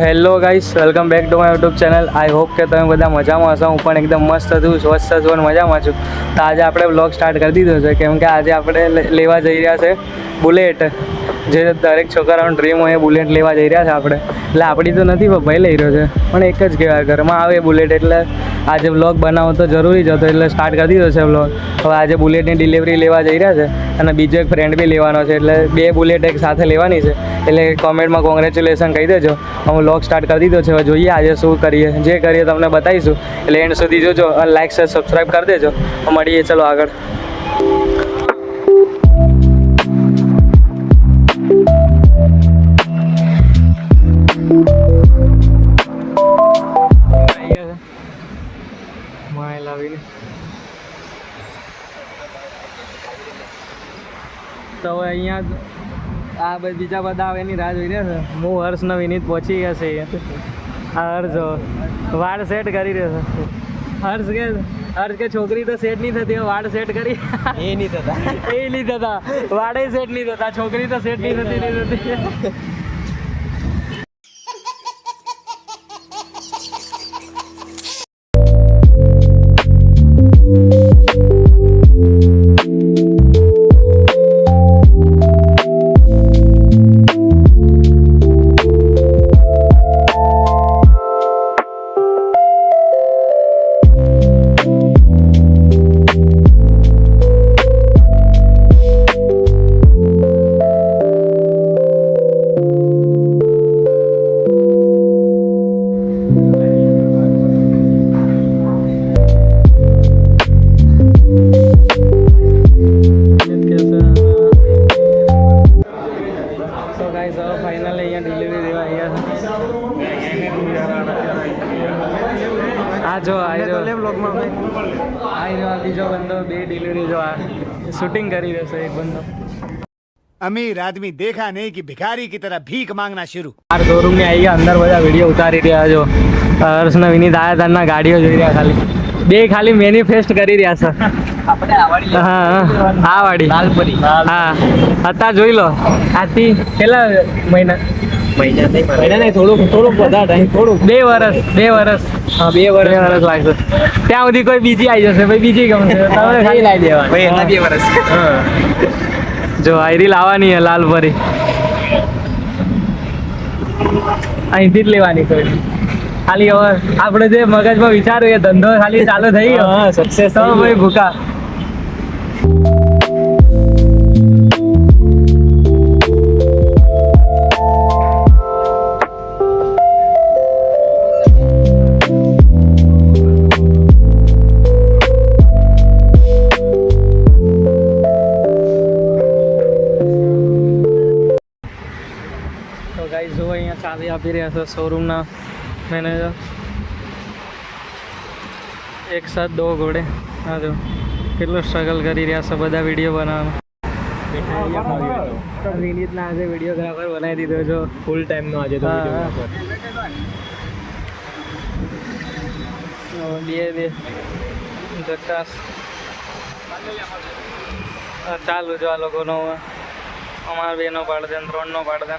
Hello guys, welcome back to my YouTube channel. I hope કે તમે બધા મજામાં હશો. હું પણ એકદમ મસ્ત છું, સ્વસ્થ છું અને મજામાં છું. તો આજે આપણે વ્લોગ સ્ટાર્ટ કરી દીધો છે કેમ કે આજે આપણે લેવા જઈ રહ્યા છે બુલેટ. જે દરેક છોકરાઓનો ડ્રીમ હોય એ બુલેટ લેવા જઈ રહ્યા છે આપણે. એટલે આપણી તો નથી પણ ભાઈ લઈ રહ્યો છે, પણ એક જ કહેવાય ઘરમાં આવે બુલેટ. એટલે આજે વ્લોગ બનાવો તો જરૂરી જ હતો, એટલે સ્ટાર્ટ કરી દીધો છે વ્લોગ. હવે આજે બુલેટની ડિલિવરી લેવા જઈ રહ્યા છે અને બીજો એક ફ્રેન્ડ બી લેવાનો છે, એટલે બે બુલેટ એક સાથે લેવાની છે. એટલે કોમેન્ટમાં કોંગ્રેચ્યુલેશન કહી દેજો. હું વ્લોગ સ્ટાર્ટ કરી દીધો છે, હવે જોઈએ આજે શું કરીએ. જે કરીએ તમને બતાવીશું, એટલે એન્ડ સુધી જોજો અને લાઈક શેર સબસ્ક્રાઈબ કરી દેજો. મળીએ ચલો આગળ. તો હવે અહીંયા આ બીજા બધા આવે એની રાહ જોઈ રહ્યા છે. હું હર્ષ ને વિનીત પહોંચી ગયા છે. આ હર્ષ વાળ સેટ કરી રહ્યો છે. હર્ષ કે છોકરી તો સેટ નહીં થતી, વાળ સેટ કરી એ નહીં થતા વાળે સેટ નહીં થતા, છોકરી તો સેટ નહીં થતી. ફાઇનલ અહીંયા ડિલિવરી દેવા આવ્યા. આ જો આ બીજો બંદો બે ડિલિવરી જો આ શૂટિંગ કરી રહેશે. એક બંદો अमीर आदमी देखा नहीं कि भिखारी की तरह भीख मांगना शुरू. આ શોરૂમ ની આવી ગયા, અંદર બધા વિડીયો ઉતારી રહ્યા. જો હર્ષ ને વિનીત આયા તારના ગાડીઓ જોઈ રહ્યા. બે ખાલી મેનિફેસ્ટ કરી રહ્યા છે. હા આ વાડી હા અત્યારે જોઈ લો. આથી કેટલા મહિના નહીં, થોડુંક વધારે ટાઈમ, થોડુંક 2 વર્ષ હા 2 વર્ષ લાગશે. ત્યાં સુધી કોઈ બીજી આવી જશે, ભાઈ બીજી ગમશે તમે ખાલી લાવી દેવાની. 2 વર્ષ જો આયરી લાવવાની હે લાલ પરી, અહીંથી જ લેવાની. કોઈ ખાલી હવે આપણે જે મગજમાં વિચાર્યું એ ધંધો ખાલી ચાલુ થઈ ગયો, સક્સેસ તો ભાઈ ભૂકા. જો અહીંયા ચાવી આપી રહ્યા છે શોરૂમના મેનેજર. એક સાથ 2 ઘોડે. હા જો કેટલું સ્ટ્રગલ કરી રહ્યા છે બધા વિડીયો બનાવવાનો. વિનીતના આજે વિડીયોગ્રાફર બનાવી દીધો જો ફૂલ ટાઈમનો આજે તો બે જકાસ ચાલુ જો આ લોકોનો. અમારા 2નો પાડ દે, 3નો પાડ દે.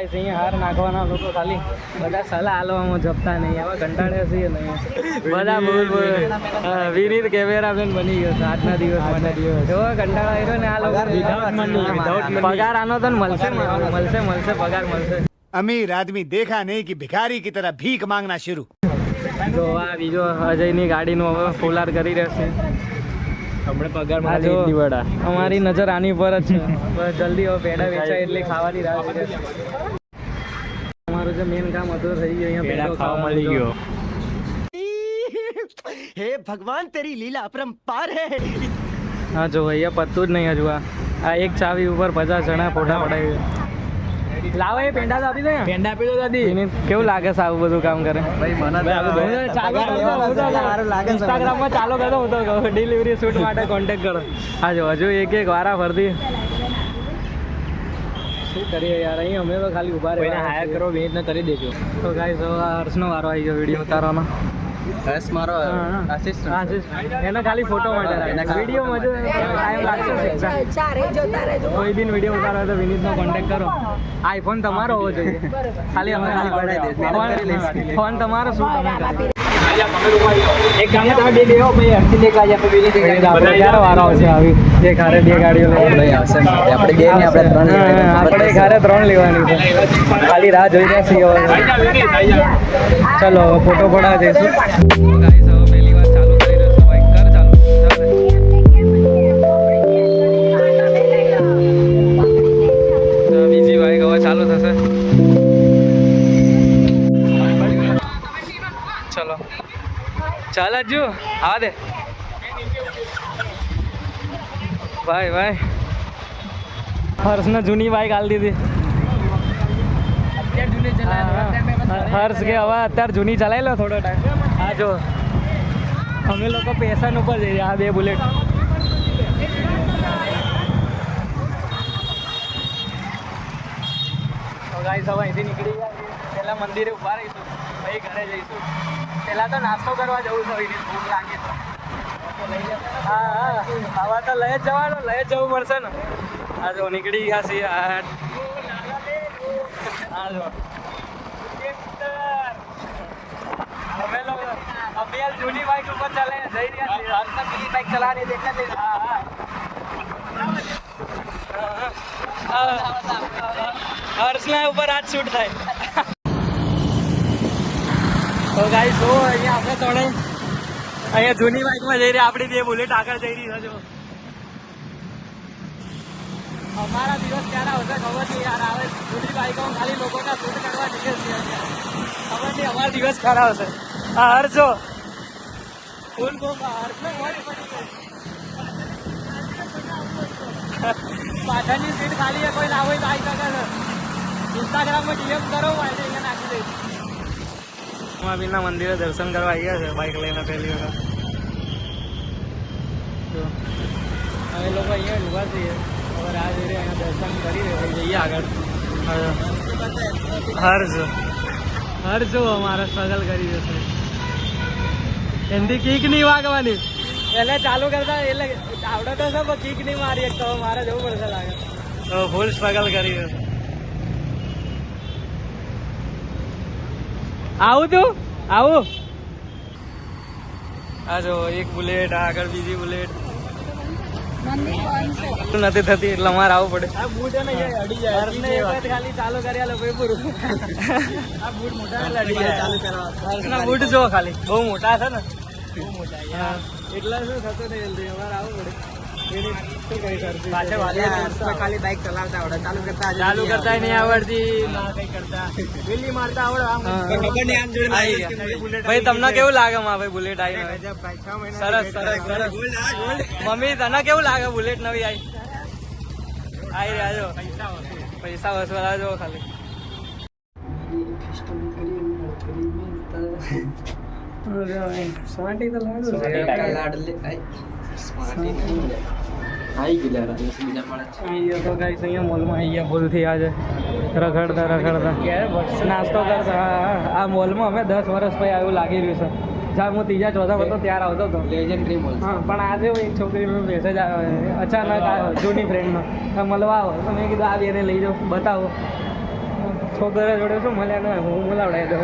અહીંયા હાર નાખવાના લોકો ખાલી બધા સલાહ હાલવામાં જપતા નહીં. હવે કંટાળે છે નહીં બધા. બોલ વિનીત કેમેરામેન બની ગયો છે આજના દિવસ માટે. જો કંટાળો આવ્યો ને આ લોકો. પગાર આનો તો મળશે પગાર મળશે. अमीर आदमी देखा नहीं कि भिखारी की तरह भीख मांगना शुरू. જો આ બીજો અજયની ગાડીનું હવે ફોલાર કરી રહેશે. અમારી નજર આની પર જ છે. બસ જલ્દી હવે પેડા વેચાય એટલે ખાવાની રાહ જોઈ છે. અમારું જે મેન કામ હતું થઈ ગયું. અહીંયા પેડા ખાવા મળી ગયો. हे भगवान तेरी लीला अपरंपार है. હા જો અહીંયા પતું જ નહીં હજુ. આ એક ચાવી ઉપર 50 જણા ફોટા પડાવી. લાવો એ પેંડા તો આપી દે. પેંડા આપી દો દાદી. કેવું લાગે છે આવું બધું કામ કરે? ઇન્સ્ટાગ્રામમાં ચાલો કરો. હું તો ડિલિવરી શૂટ માટે કોન્ટેક્ટ કરો. હા જો હજુ એક વારા ફરતી શું કરીએ યાર. અહીં અમે તો ખાલી ઊભા રહે. હાયર કરો, વેઇટ ન કરી દેજો. તો ગાઈસ હવે હર્ષનો વારો આવી ગયો વિડીયો ઉતારવાનો. હર્ષ મારો આસિસ્ટન્ટ એનો ખાલી ફોટો માટે વિડીયોમાં જો ટાઈમ લાગશે કોઈ દિન વિડીયો ઉતારો હોય તો વિનીતનો કોન્ટેક્ટ કરો. આઈફોન તમારો હોવો જોઈએ, ખાલી અમે ફોન તમારો શું તમે કરો. એક કામ તમે બે લેવો પછી અડધી લેક આજે આપણે બીજી જગ્યાએ આપણે ક્યારે વારો આવશે આવી એક હારે બે ગાડીઓ લેવાની આવશે આપણે બે ને આપણે ત્રણ આપણે એક હારે 3 લેવાની છે. ખાલી રાહ જોઈ રહ્યા છીએ હવે. ચલો હવે ફોટો પડાવવા જઈશું. ગાઈસ હવે પહેલી વાર ચાલુ કરી રહ્યો છું બાઈક કર ચાલુ બીજી બાઈક હવે ચાલુ થશે. ચલો ચાલ અજ્જુ આ દે ભાઈ ભાઈ હર્ષને જૂની બાઈક આલી દીધી. હર્ષ કે હવે અત્યારે જૂની ચલાવી લો થોડો ટાઈમ. હા જો અમે લોકો પેશન ઉપર જઈએ. આ બે બુલેટ ગાઈસ હવે અહીંથી નીકળી ગયા. પહેલાં મંદિરે ઊભા રહીશું પછી ઘરે જઈશું. પહેલાં તો નાસ્તો કરવા જવું છે. ભૂખ લાગી તો હા હા ખાવા તો લઈ જ જવાનું, લઈ જ જવું પડશે ને. આ જો નીકળી ગયા છીએ. આ જો અમે લોકો અભી હાલ જૂની બાઈક ઉપર ચાલે જઈ રહ્યા છીએ. હર્ષને પેલી બાઈક ચલાવવાની દેખા દે. હર્ષના ઉપર હાથ શૂટ થાય. તો ગાઈસ જો અહીંયા આપણે થોડે અહીંયા જૂની બાઇકમાં જઈ રહ્યા. આપણી બે બુલેટ આગળ જઈ રહી છે. અમારા દિવસ ક્યારે આવશે ખબર નહીં યાર. આવે જૂની બાઇકોમાં ખાલી લોકોના શૂટ કરવા જઈએ છીએ. ખબર નહીં અમારા દિવસ ક્યારે આવશે. હા હર્ષ જો ફૂલ બોમ્બ હર્ષને મોડી પડી ગઈ. પાછળની સીટ ખાલી છે, કોઈ ના હોય તો આવી શકે છે. ઇન્સ્ટાગ્રામમાં ડીએમ કરો ભાઈ અહીંયા નાખી દઈશ. ઉમાબીના મંદિરે દર્શન કરવા આવ્યા છે બાઇક લઈને પહેલી વખત. તો અમે લોકો અહીંયા ઊભા છીએ. હવે રાહ જોઈ રહ્યા. અહીંયા દર્શન કરી રહ્યા જઈએ આગળ. હર્ષ જો અમારે સ્ટ્રગલ કરી જશે. એમથી કીક નહીં વાગવાની. એટલે ચાલુ કરતા એટલે આવડે તો છે પણ કીક નહીં મારી એક તો મારે જવું પડશે લાગે. તો ફૂલ સ્ટ્રગલ કરી જશે. આવું તું આવું. આ જો એક બુલેટ આગળ બીજી બુલેટ નથી થતી એટલે અમારે આવવું પડે. ખાલી ચાલુ કરી આલો ભાઈ પૂરું. આ બૂટ મોટા બૂટ જો ખાલી બહુ મોટા છે ને. બહુ મોટા એટલા શું થતું નહીં જલ્દી. અમારે આવવું પડે. ખાલી બાઇક ચલાવતા આવડે, ચાલુ કરતા નહીં આવડતી ના કઈ કરતા. વેલી મારતા આવડે. ભાઈ તમને કેવું લાગે ભાઈ બુલેટ આવી? સરસ સરસ સરસ. મમ્મી તને કેવું લાગે બુલેટ નવી આવી રહ્યા જો પૈસા વસવા જો ખાલી. સ્માર્ટી તો લાડુ તો ગાઈસ અહીંયા મોલમાં આવી ગયા ભૂલથી આજે રખડતા નાસ્તો કરતા. આ મોલમાં અમે 10 વર્ષ પછી આવ્યું લાગી રહ્યું છે. જ્યાં હું ત્રીજા ચોથા હતો ત્યારે આવતો હતો. Legendary mall. હા પણ આજે એક છોકરીનો મેસેજ આવ્યો અચાનક આવ્યો જૂની ફ્રેન્ડનો. મળવા આવો તો મેં કીધું આ બેને લઈ જાઓ બતાવો. છોકરા જોડે શું મળ્યા ન હું બોલાવડાવી દઉં.